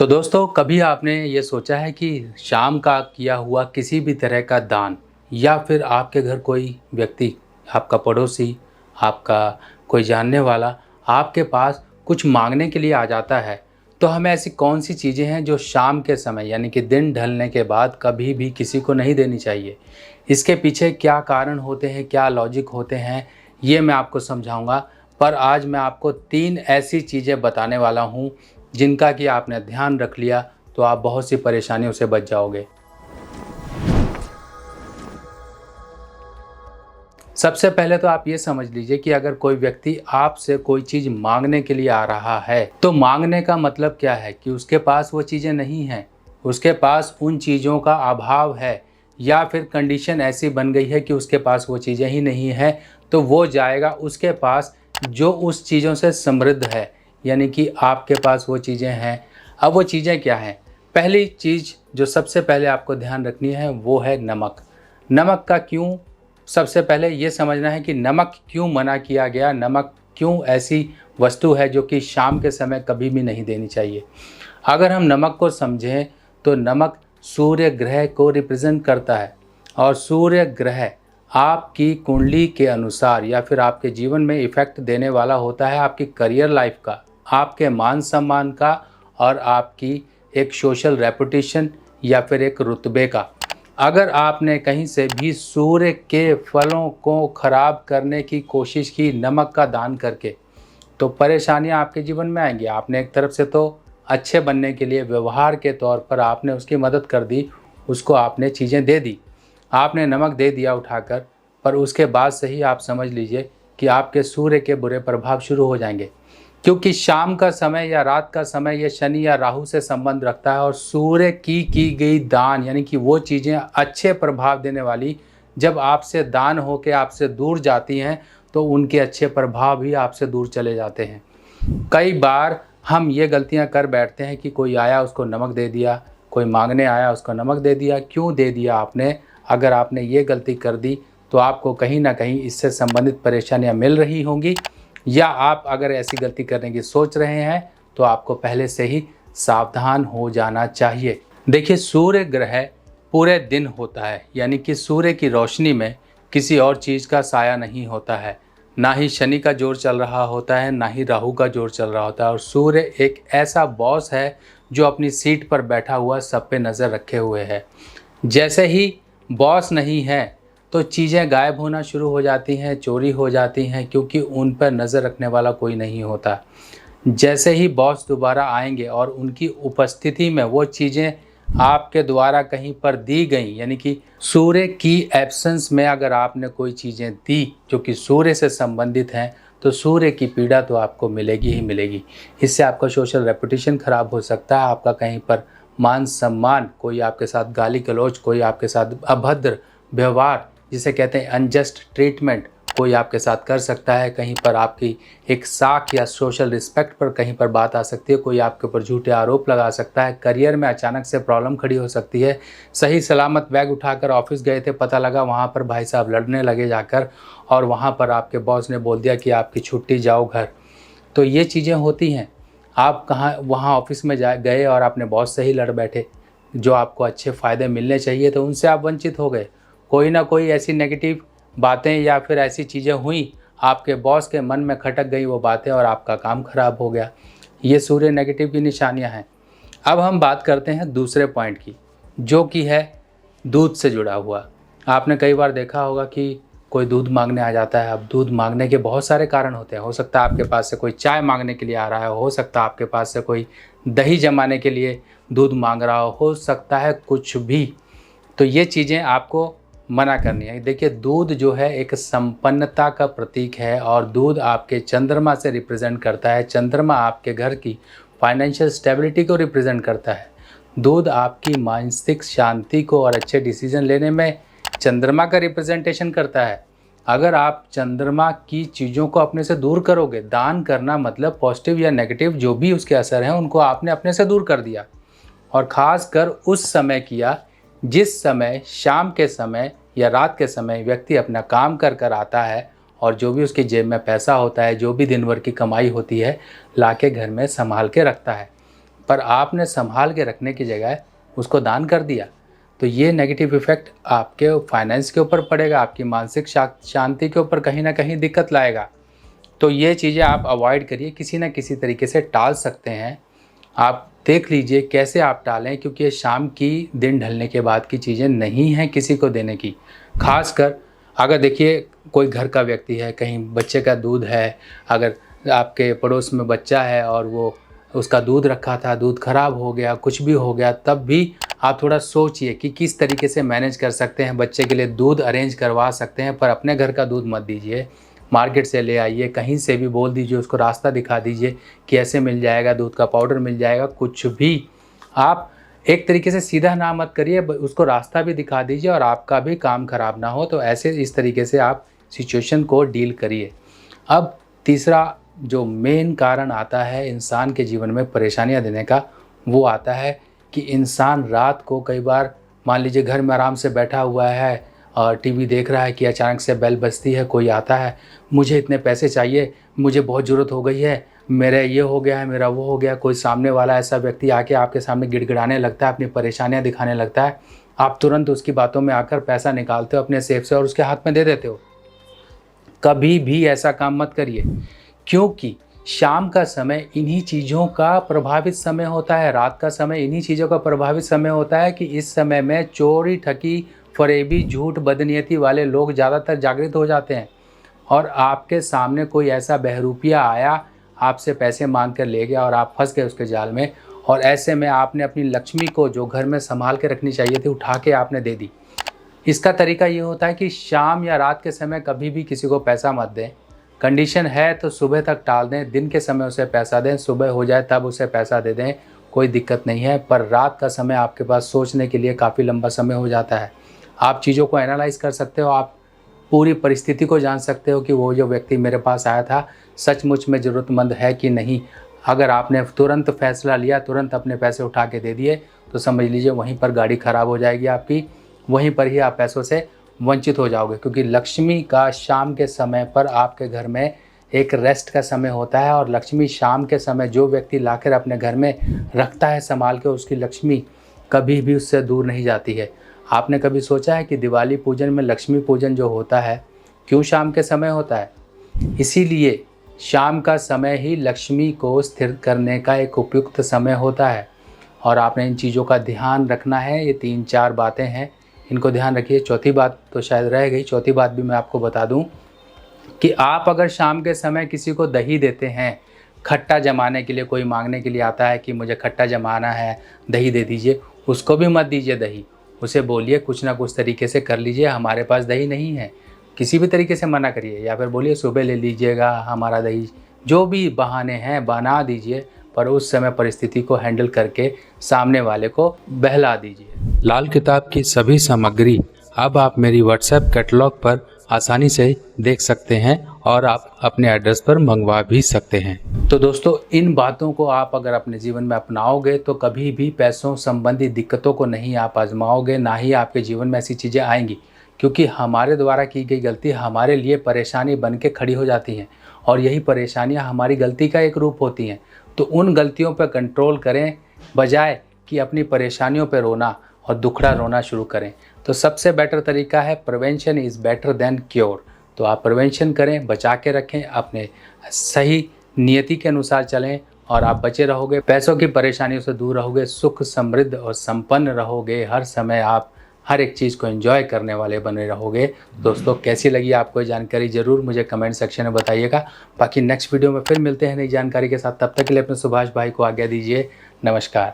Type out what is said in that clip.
तो दोस्तों, कभी आपने ये सोचा है कि शाम का किया हुआ किसी भी तरह का दान या फिर आपके घर कोई व्यक्ति, आपका पड़ोसी, आपका कोई जानने वाला आपके पास कुछ मांगने के लिए आ जाता है, तो हमें ऐसी कौन सी चीज़ें हैं जो शाम के समय यानी कि दिन ढलने के बाद कभी भी किसी को नहीं देनी चाहिए। इसके पीछे क्या कारण होते हैं, क्या लॉजिक होते हैं, ये मैं आपको समझाऊंगा। पर आज मैं आपको 3 ऐसी चीज़ें बताने वाला हूँ जिनका कि आपने ध्यान रख लिया तो आप बहुत सी परेशानियों से बच जाओगे। सबसे पहले तो आप ये समझ लीजिए कि अगर कोई व्यक्ति आपसे कोई चीज़ मांगने के लिए आ रहा है, तो मांगने का मतलब क्या है कि उसके पास वो चीज़ें नहीं हैं, उसके पास उन चीज़ों का अभाव है या फिर कंडीशन ऐसी बन गई है कि उसके पास वो चीज़ें ही नहीं हैं, तो वो जाएगा उसके पास जो उस चीज़ों से समृद्ध है, यानी कि आपके पास वो चीज़ें हैं। अब वो चीज़ें क्या हैं? पहली चीज़ जो सबसे पहले आपको ध्यान रखनी है वो है नमक। नमक का क्यों, सबसे पहले ये समझना है कि नमक क्यों मना किया गया, नमक क्यों ऐसी वस्तु है जो कि शाम के समय कभी भी नहीं देनी चाहिए। अगर हम नमक को समझें तो नमक सूर्य ग्रह को रिप्रेजेंट करता है और सूर्य ग्रह आपकी कुंडली के अनुसार या फिर आपके जीवन में इफ़ेक्ट देने वाला होता है आपकी करियर लाइफ का, आपके मान सम्मान का और आपकी एक सोशल रेपुटेशन या फिर एक रुतबे का। अगर आपने कहीं से भी सूर्य के फलों को खराब करने की कोशिश की नमक का दान करके, तो परेशानियां आपके जीवन में आएंगी। आपने एक तरफ से तो अच्छे बनने के लिए व्यवहार के तौर पर आपने उसकी मदद कर दी, उसको आपने चीज़ें दे दी, आपने नमक दे दिया उठाकर, पर उसके बाद से ही आप समझ लीजिए कि आपके सूर्य के बुरे प्रभाव शुरू हो जाएंगे। क्योंकि शाम का समय या रात का समय ये शनि या राहु से संबंध रखता है और सूर्य की गई दान यानी कि वो चीज़ें अच्छे प्रभाव देने वाली जब आपसे दान होकर आपसे दूर जाती हैं तो उनके अच्छे प्रभाव भी आपसे दूर चले जाते हैं। कई बार हम ये गलतियां कर बैठते हैं कि कोई आया उसको नमक दे दिया, कोई मांगने आया उसको नमक दे दिया। क्यों दे दिया आपने? अगर आपने ये गलती कर दी तो आपको कहीं ना कहीं इससे संबंधित परेशानियां मिल रही होंगी, या आप अगर ऐसी गलती करने की सोच रहे हैं तो आपको पहले से ही सावधान हो जाना चाहिए। देखिए, सूर्य ग्रह पूरे दिन होता है, यानी कि सूर्य की रोशनी में किसी और चीज़ का साया नहीं होता है। ना ही शनि का जोर चल रहा होता है, ना ही राहु का जोर चल रहा होता है। और सूर्य एक ऐसा बॉस है जो अपनी सीट पर बैठा हुआ सब पे नज़र रखे हुए है। जैसे ही बॉस नहीं है तो चीज़ें गायब होना शुरू हो जाती हैं, चोरी हो जाती हैं, क्योंकि उन पर नज़र रखने वाला कोई नहीं होता। जैसे ही बॉस दोबारा आएंगे और उनकी उपस्थिति में वो चीज़ें आपके द्वारा कहीं पर दी गई, यानी कि सूर्य की एब्सेंस में अगर आपने कोई चीज़ें दी जो कि सूर्य से संबंधित हैं, तो सूर्य की पीड़ा तो आपको मिलेगी ही मिलेगी। इससे आपका सोशल रेपुटेशन खराब हो सकता है, आपका कहीं पर मान सम्मान, कोई आपके साथ गाली गलौज, कोई आपके साथ अभद्र व्यवहार जिसे कहते हैं अनजस्ट ट्रीटमेंट, कोई आपके साथ कर सकता है। कहीं पर आपकी एक साख या सोशल रिस्पेक्ट पर कहीं पर बात आ सकती है, कोई आपके ऊपर झूठे आरोप लगा सकता है, करियर में अचानक से प्रॉब्लम खड़ी हो सकती है। सही सलामत बैग उठाकर ऑफिस गए थे, पता लगा वहाँ पर भाई साहब लड़ने लगे जाकर, और वहाँ पर आपके बॉस ने बोल दिया कि आपकी छुट्टी, जाओ घर। तो ये चीज़ें होती हैं। आप कहाँ वहाँ ऑफिस में जा गए और अपने बॉस से ही लड़ बैठे, जो आपको अच्छे फ़ायदे मिलने चाहिए तो उनसे आप वंचित हो गए। कोई ना कोई ऐसी नेगेटिव बातें या फिर ऐसी चीज़ें हुई, आपके बॉस के मन में खटक गई वो बातें और आपका काम खराब हो गया। ये सूर्य नेगेटिव की निशानियां हैं। अब हम बात करते हैं दूसरे पॉइंट की, जो कि है दूध से जुड़ा हुआ। आपने कई बार देखा होगा कि कोई दूध मांगने आ जाता है। अब दूध मांगने के बहुत सारे कारण होते हैं। हो सकता है आपके पास से कोई चाय मांगने के लिए आ रहा है, हो सकता है आपके पास से कोई दही जमाने के लिए दूध मांग रहा हो सकता है कुछ भी। तो ये चीज़ें आपको मना करनी है। देखिए, दूध जो है एक संपन्नता का प्रतीक है और दूध आपके चंद्रमा से रिप्रेजेंट करता है। चंद्रमा आपके घर की फाइनेंशियल स्टेबिलिटी को रिप्रेजेंट करता है। दूध आपकी मानसिक शांति को और अच्छे डिसीजन लेने में चंद्रमा का रिप्रेजेंटेशन करता है। अगर आप चंद्रमा की चीज़ों को अपने से दूर करोगे, दान करना मतलब पॉजिटिव या नेगेटिव जो भी उसके असर हैं उनको आपने अपने से दूर कर दिया, और ख़ास कर उस समय किया जिस समय शाम के समय या रात के समय व्यक्ति अपना काम कर कर आता है और जो भी उसकी जेब में पैसा होता है, जो भी दिन भर की कमाई होती है, लाके घर में संभाल के रखता है। पर आपने संभाल के रखने की जगह उसको दान कर दिया, तो ये नेगेटिव इफ़ेक्ट आपके फाइनेंस के ऊपर पड़ेगा, आपकी मानसिक शांति के ऊपर कहीं ना कहीं दिक्कत लाएगा। तो ये चीज़ें आप अवॉइड करिए, किसी न किसी तरीके से टाल सकते हैं। आप देख लीजिए कैसे आप टालें, क्योंकि ये शाम की दिन ढलने के बाद की चीज़ें नहीं हैं किसी को देने की। खासकर अगर देखिए कोई घर का व्यक्ति है, कहीं बच्चे का दूध है, अगर आपके पड़ोस में बच्चा है और वो उसका दूध रखा था, दूध ख़राब हो गया, कुछ भी हो गया, तब भी आप थोड़ा सोचिए कि किस तरीके से मैनेज कर सकते हैं, बच्चे के लिए दूध अरेंज करवा सकते हैं। पर अपने घर का दूध मत दीजिए, मार्केट से ले आइए, कहीं से भी बोल दीजिए, उसको रास्ता दिखा दीजिए कि ऐसे मिल जाएगा, दूध का पाउडर मिल जाएगा, कुछ भी आप एक तरीके से सीधा ना मत करिए, उसको रास्ता भी दिखा दीजिए और आपका भी काम ख़राब ना हो। तो ऐसे इस तरीके से आप सिचुएशन को डील करिए। अब तीसरा जो मेन कारण आता है इंसान के जीवन में परेशानियां देने का, वो आता है कि इंसान रात को कई बार मान लीजिए घर में आराम से बैठा हुआ है और टीवी देख रहा है कि अचानक से बेल बजती है, कोई आता है, मुझे इतने पैसे चाहिए, मुझे बहुत ज़रूरत हो गई है, मेरा ये हो गया है, मेरा वो हो गया। कोई सामने वाला ऐसा व्यक्ति आके आपके सामने गिड़गिड़ाने लगता है, अपनी परेशानियां दिखाने लगता है, आप तुरंत उसकी बातों में आकर पैसा निकालते हो अपने सेफ से और उसके हाथ में दे देते हो। कभी भी ऐसा काम मत करिए, क्योंकि शाम का समय इन्हीं चीज़ों का प्रभावित समय होता है, रात का समय इन्हीं चीज़ों का प्रभावित समय होता है कि इस समय में चोरी, ठगी, फरेबी, झूठ, बदनीयती वाले लोग ज़्यादातर जागृत हो जाते हैं। और आपके सामने कोई ऐसा बहरूपिया आया, आपसे पैसे मांग कर ले गया और आप फंस गए उसके जाल में, और ऐसे में आपने अपनी लक्ष्मी को जो घर में संभाल के रखनी चाहिए थी, उठा के आपने दे दी। इसका तरीका ये होता है कि शाम या रात के समय कभी भी किसी को पैसा मत दें। कंडीशन है तो सुबह तक टाल दें, दिन के समय उसे पैसा दें, सुबह हो जाए तब उसे पैसा दे दें, कोई दिक्कत नहीं है। पर रात का समय आपके पास सोचने के लिए काफ़ी लंबा समय हो जाता है। आप चीज़ों को एनालाइज कर सकते हो, आप पूरी परिस्थिति को जान सकते हो कि वो जो व्यक्ति मेरे पास आया था सचमुच में ज़रूरतमंद है कि नहीं। अगर आपने तुरंत फैसला लिया, तुरंत अपने पैसे उठा के दे दिए, तो समझ लीजिए वहीं पर गाड़ी ख़राब हो जाएगी आपकी, वहीं पर ही आप पैसों से वंचित हो जाओगे। क्योंकि लक्ष्मी का शाम के समय पर आपके घर में एक रेस्ट का समय होता है, और लक्ष्मी शाम के समय जो व्यक्ति लाकर अपने घर में रखता है संभाल के, उसकी लक्ष्मी कभी भी उससे दूर नहीं जाती है। आपने कभी सोचा है कि दिवाली पूजन में लक्ष्मी पूजन जो होता है क्यों शाम के समय होता है? इसीलिए शाम का समय ही लक्ष्मी को स्थिर करने का एक उपयुक्त समय होता है, और आपने इन चीज़ों का ध्यान रखना है। ये 3-4 बातें हैं, इनको ध्यान रखिए। चौथी बात तो शायद रह गई, चौथी बात भी मैं आपको बता दूं कि आप अगर शाम के समय किसी को दही देते हैं, खट्टा जमाने के लिए, कोई मांगने के लिए आता है कि मुझे खट्टा जमाना है, दही दे दीजिए, उसको भी मत दीजिए दही। उसे बोलिए कुछ ना कुछ तरीके से कर लीजिए, हमारे पास दही नहीं है, किसी भी तरीके से मना करिए, या फिर बोलिए सुबह ले लीजिएगा हमारा दही, जो भी बहाने हैं बना दीजिए, पर उस समय परिस्थिति को हैंडल करके सामने वाले को बहला दीजिए। लाल किताब की सभी सामग्री अब आप मेरी व्हाट्सएप कैटलॉग पर आसानी से देख सकते हैं और आप अपने एड्रेस पर मंगवा भी सकते हैं। तो दोस्तों, इन बातों को आप अगर अपने जीवन में अपनाओगे तो कभी भी पैसों संबंधी दिक्कतों को नहीं आप आजमाओगे, ना ही आपके जीवन में ऐसी चीज़ें आएंगी। क्योंकि हमारे द्वारा की गई गलती हमारे लिए परेशानी बन के खड़ी हो जाती हैं, और यही परेशानियां हमारी गलती का एक रूप होती हैं। तो उन गलतियों पर कंट्रोल करें, बजाय कि अपनी परेशानियों पर रोना और दुखड़ा रोना शुरू करें। तो सबसे बेटर तरीका है prevention is better than cure. तो आप प्रिवेंशन करें, बचा के रखें, अपने सही नियति के अनुसार चलें, और आप बचे रहोगे, पैसों की परेशानियों से दूर रहोगे, सुख समृद्ध और संपन्न रहोगे। हर समय आप हर एक चीज़ को एंजॉय करने वाले बने रहोगे। दोस्तों, कैसी लगी आपको ये जानकारी ज़रूर मुझे कमेंट सेक्शन में बताइएगा। बाकी नेक्स्ट वीडियो में फिर मिलते हैं नई जानकारी के साथ। तब तक के लिए अपने सुभाष भाई को आज्ञा दीजिए। नमस्कार।